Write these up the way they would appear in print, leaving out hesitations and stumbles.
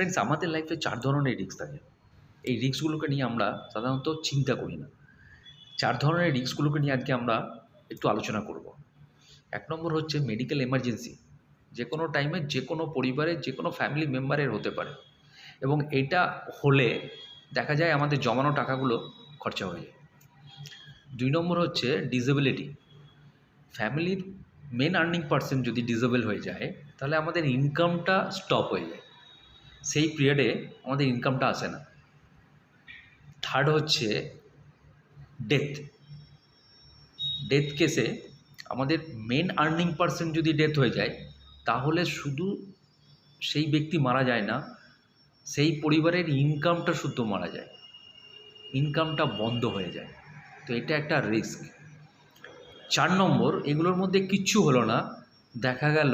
Friends, আমাদের লাইফে 4 ধরনের রিস্ক থাকে। এই রিস্কগুলোকে নিয়ে আমরা সাধারণত চিন্তা করি না। 4 ধরনের রিস্কগুলোকে নিয়ে আজকে আমরা একটু আলোচনা করব। ১ নম্বর হচ্ছে মেডিকেল এমার্জেন্সি। যেকোনো টাইমে যেকোনো পরিবারের যেকোনো ফ্যামিলি মেম্বারের হতে পারে এবং এইটা হলে দেখা যায় আমাদের জমানো টাকাগুলো খরচা হয়ে যায়। ২ নম্বর হচ্ছে ডিসেবিলিটি। ফ্যামিলির মেন আর্নিং পারসন যদি ডিসেবল হয়ে যায় তাহলে আমাদের ইনকামটা স্টপ হয়ে যায়, সেই পিরিয়ডে আমাদের ইনকামটা আসে না। থার্ড হচ্ছে ডেথ। ডেথ কেসে আমাদের মেন আর্নিং পারসন যদি ডেথ হয়ে যায় তাহলে শুধু সেই ব্যক্তি মারা যায় না, সেই পরিবারের ইনকামটা শুদ্ধ মারা যায়, ইনকামটা বন্ধ হয়ে যায়। তো এটা একটা রিস্ক। 4 নম্বর, এগুলোর মধ্যে কিচ্ছু হলো না, দেখা গেল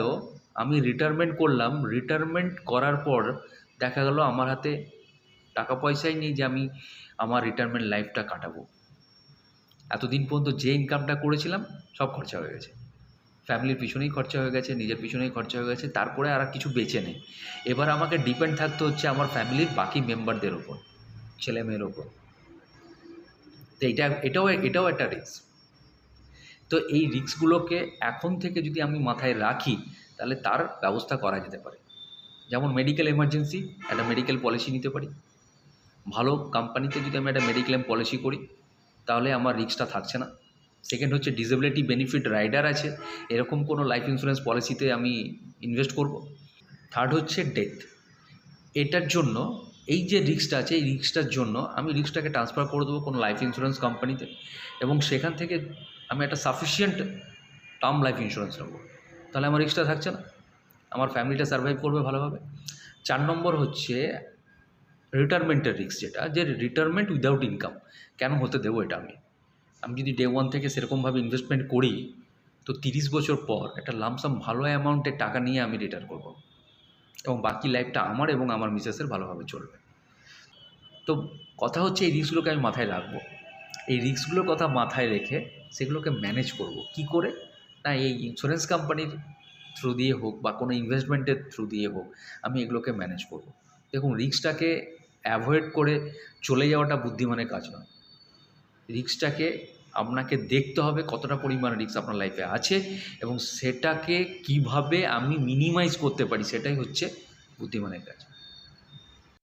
আমি রিটায়ারমেন্ট করলাম, রিটায়ারমেন্ট করার পর দেখা গেল আমার হাতে টাকা পয়সাই নেই যে আমি আমার রিটায়ারমেন্ট লাইফটা কাটাবো। এতদিন পর্যন্ত যে ইনকামটা করেছিলাম সব খরচা হয়ে গেছে, ফ্যামিলির পিছনেই খরচা হয়ে গেছে, নিজের পিছনেই খরচা হয়ে গেছে, তারপরে আর কিছু বেঁচে নেই। এবার আমাকে ডিপেন্ড থাকতে হচ্ছে আমার ফ্যামিলির বাকি মেম্বারদের ওপর, ছেলে মেয়ের ওপর। তো এটাও একটা রিস্ক। তো এই রিস্কগুলোকে এখন থেকে যদি আমি মাথায় রাখি তাহলে তার ব্যবস্থা করা যেতে পারে। যেমন মেডিকেল এমার্জেন্সি, একটা মেডিকেল পলিসি নিতে পারি। ভালো কোম্পানিতে যদি আমি একটা মেডিক্লেম পলিসি করি তাহলে আমার রিস্কটা থাকছে না। সেকেন্ড হচ্ছে ডিসেবিলিটি বেনিফিট রাইডার আছে, এরকম কোনো লাইফ ইন্স্যুরেন্স পলিসিতে আমি ইনভেস্ট করব। থার্ড হচ্ছে ডেথ। এটার জন্য এই যে রিস্কটা আছে, এই রিস্কটার জন্য আমি রিস্কটাকে ট্রান্সফার করে দেবো কোনো লাইফ ইন্স্যুরেন্স কোম্পানিতে এবং সেখান থেকে আমি একটা সাফিসিয়েন্ট টার্ম লাইফ ইন্স্যুরেন্স নেবো। তাহলে আমার রিস্কটা থাকছে না, আমার ফ্যামিলিটা সার্ভাইভ করবে ভালোভাবে। 4 নম্বর হচ্ছে রিটায়ারমেন্টের রিস্ক, যেটা যে রিটায়ারমেন্ট উইদাউট ইনকাম কেন হতে দেবো এটা আমি যদি ডে 1 থেকে সেরকমভাবে ইনভেস্টমেন্ট করি তো 30 বছর পর একটা লামসাম ভালো অ্যামাউন্টের টাকা নিয়ে আমি রিটায়ার করব এবং বাকি লাইফটা আমার এবং আমার মিসেসের ভালোভাবে চলবে। তো কথা হচ্ছে এই রিস্কগুলোকে আমি মাথায় রাখবো। এই রিস্কগুলোর কথা মাথায় রেখে সেগুলোকে ম্যানেজ করব কি করে, না এই ইন্স্যুরেন্স কোম্পানির থ্রু দিয়ে হোক বা কোনো ইনভেস্টমেন্টের থ্রু দিয়ে হোক আমি এগুলোকে ম্যানেজ করব। দেখুন, রিস্কটাকে অ্যাভয়েড করে চলে যাওয়াটা বুদ্ধিমানের কাজ নয়। রিস্কটাকে আপনাকে দেখতে হবে কতটা পরিমাণে রিস্ক আপনার লাইফে আছে এবং সেটাকে কিভাবে আমি মিনিমাইজ করতে পারি, সেটাই হচ্ছে বুদ্ধিমানের কাজ।